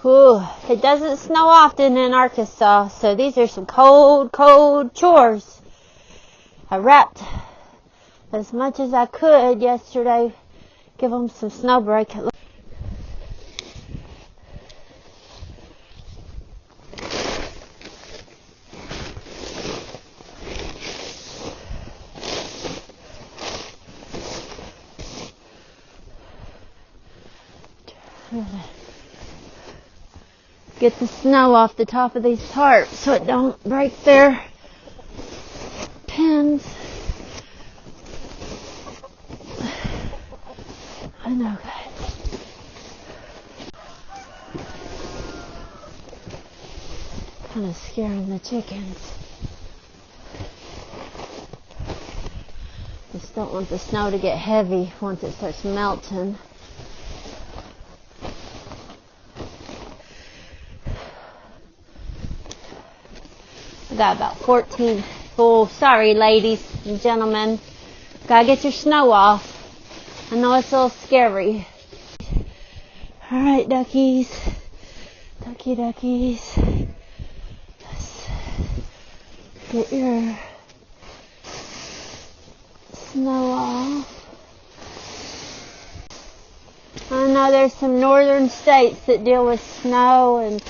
Whew. It doesn't snow often in Arkansas, so these are some cold, cold chores. I wrapped as much as I could yesterday, give them some snow break. Get the snow off the top of these tarps so it don't break their pins. I know, guys. Kind of scaring the chickens. Just don't want the snow to get heavy once it starts melting. I got about 14 full. Sorry, ladies and gentlemen. Gotta get your snow off. I know it's a little scary. Alright, duckies. Duckies. Let's get your snow off. I know there's some northern states that deal with snow and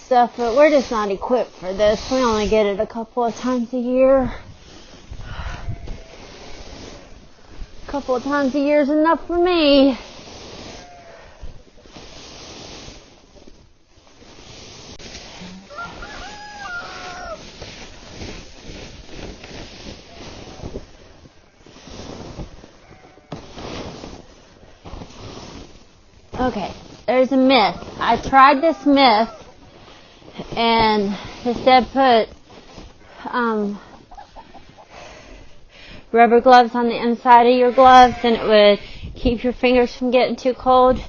stuff, but we're just not equipped for this. We only get it a couple of times a year. A couple of times a year is enough for me. Okay, there's a myth. I tried this myth and instead put rubber gloves on the inside of your gloves and it would keep your fingers from getting too cold.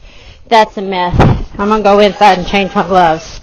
That's a myth. I'm gonna go inside and change my gloves.